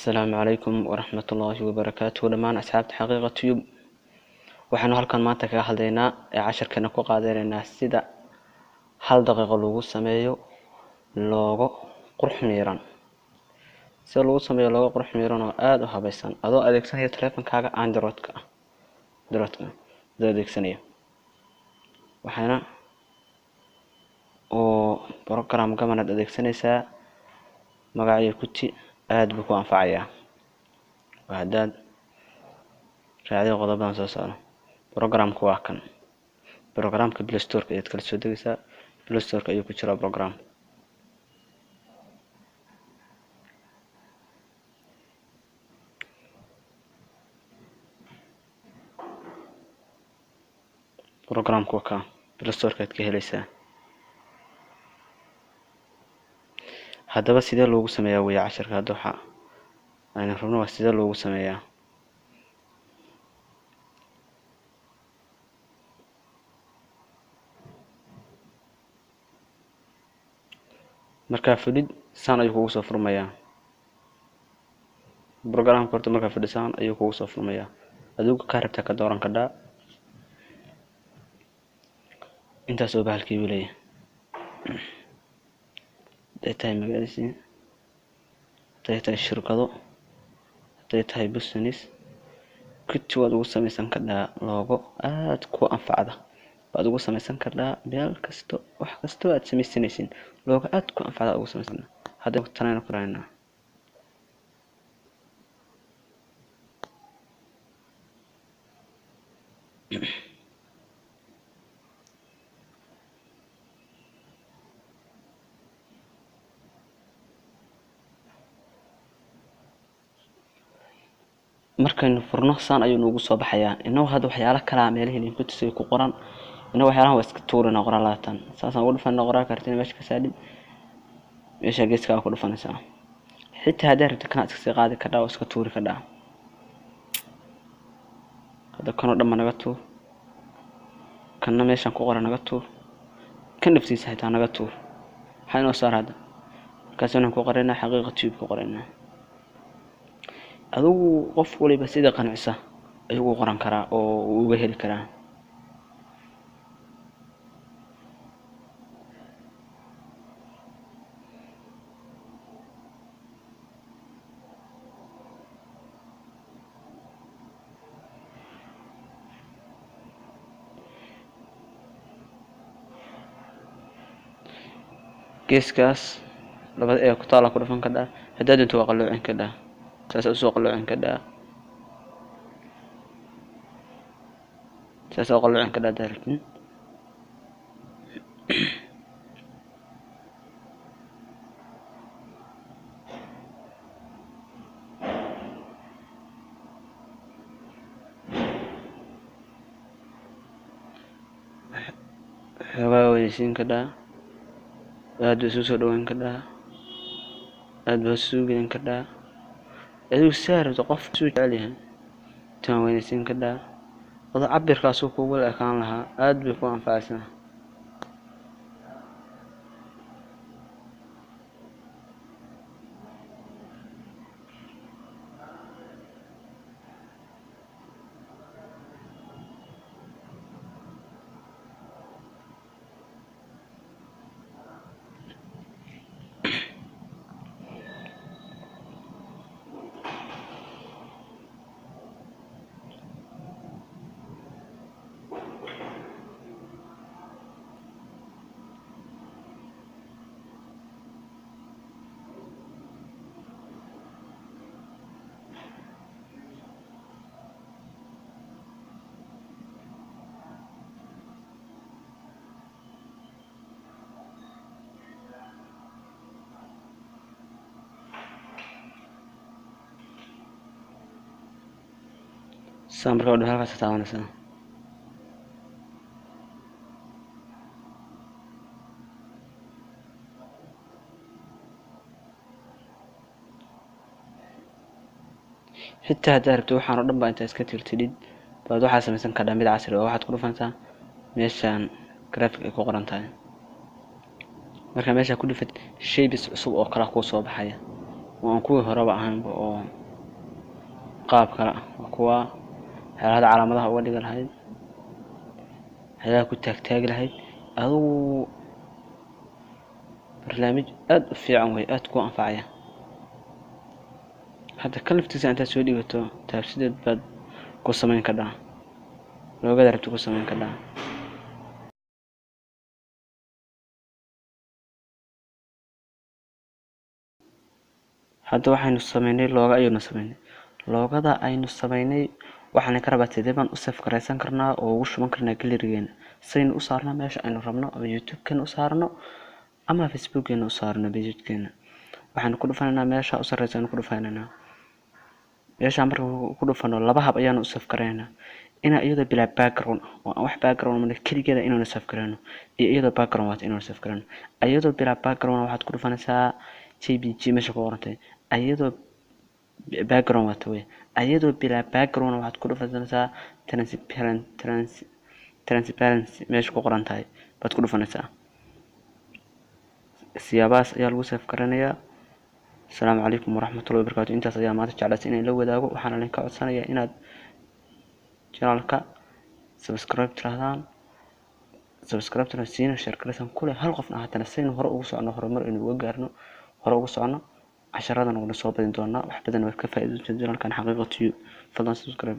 السلام عليكم ورحمة الله وبركاته. لما أصحاب حقيقة تيوب waxaanu halkan maanta kaga hadlaynaa casharkeena ku qaadanayna sida hal daqiiqo lagu sameeyo logo qurux miiran. sida lagu sameeyo logo qurux miiran oo aad u habaysan adoo adeegsanaya taleefankaaga Android-ka adeegsanaya waxaana program gamanad adeegsanaysaa magaciisa kuti aad buu ku anfacayaa wadaad raadiyo qodobadan soo saaro programku waa kan programka Play Store ee kala soo degaysaa Play Store ayuu ku jiraa programku ka Play Store ka helaysaa haddaba sidee loogu sameeyaa way casharka waxa ayna rabno waa sidee loogu sameeyaa marka fudud saan ayuu kugu soo furmayaa programka horta marka fududsan ayuu kugu soo furmayaa adigu ka rabta ka dooran kadhaa intaas oo bahalkii wiilay data magaalisi data shirkado data business kuti wad ugu samaysan kadhaa logo aad ku anfacada baad ugu samaysan kadhaa meel kasto wax kasto aad samaysanaysin logo aad ku anfacada ugu samaysan hadda tanayna ku raayna markaan furno saan ayuu noogu soo baxayaa inoo hadda waxyaalo kala meelaha ku tusay ku qoran inoo waxyaalaha iska tuurana qoraalatan saasan ugu dhufan qoraalka kartina meesha ka saadin meesha geeska ku dhufanaysaa xitaa haddii rabto kana iska qaadi kadhaa oo iska tuuri kadhaa hada kana dhamma naga tuur kana meeshan ku qoran naga tuur kan naftiisa xitaa naga tuur waxay noo saarada kaasina ku qorayna xaqiiqo tube ku qorayna adigu qof waliba sida qancisa ayuu qoran karaa oo uu uga heli karaa geeskaas labada ee ku taala ku dhufan kadhaa haddii intuu qalloocin kadhaa ساس أسوق اللعن كذا ساس أقول اللعن كذا دارتني حواويسين كذا هذا سوسو دوين كذا هذا سوقين كذا aduu saarto qof soo jecel tan weynaysan kadhaa wada cabirkaas uu kugu ekaan lahaa aad bay ku anfacaysaa سامبر كده هالك ستاونا سنة حتى هدارك توحى ردم بقى انت اسكتير تديد بعد واحد سمسن كده ميد عصري واحد كله فانتا ميشان جرافيك ايكو قرانتاين marka meesha ku dhifad shay bis cusub oo kala ku soo baxaya وأن كوي هربا أهم أو قاب كلا وكوا هذا علامة أول قال هاي هذا كنت تحتاج لهاي أو برنامج أد في عمري أد كو أنفعيه حتى كلفتي أنت سودي وتو تفسير بعد قصة من كذا لو قدرت قصة من كذا hadda waxaynu sameynay looga ayaynu sameynay loogada aynu sameynay waxaan ka rabaa sidee baan u save gareysan karnaa oo ugu shuban karnaa galerigeena saynu u saarnaa meesha aynu rabno ama youtube-keena u saarno ama facebook-keena u saarno page-keena waxaan ku dhufanaynaa meesha u sarreeysan ku dhufanaynaa meesha marka ku dhufano laba hab ayaan u save gareynaa iyadoo bila background oo wax background ma kaligeeda inaan save gareyno iyo iyadoo background waad inaan save gareyno iyadoo bila background waxaad ku dhufanaysaa jpg meesha ku qorantay iyadoo background wato way iyadoo bila background waxaad ku dhufanaysaa transparency meesha ku qoran tahay baad ku dhufanaysaa siyaabaas ayaa lagu save garanayaa السلام عليكم ورحمة الله وبركاته انت صديق ما تجعل سنين لو ذاقوا وحنا لنك عدسنا يا إناد جنالك سبسكرايب ترهدان سبسكرايب ترهدين الشركة لسان كل هالقفنا حتى نسين وهرأ وصعنا هرمر إنه وجرنا هرأ وصعنا عشرة نقول صوب دين تونا وحبذا نوقف إذا جنالك كان حقيقة فضلا سبسكرايب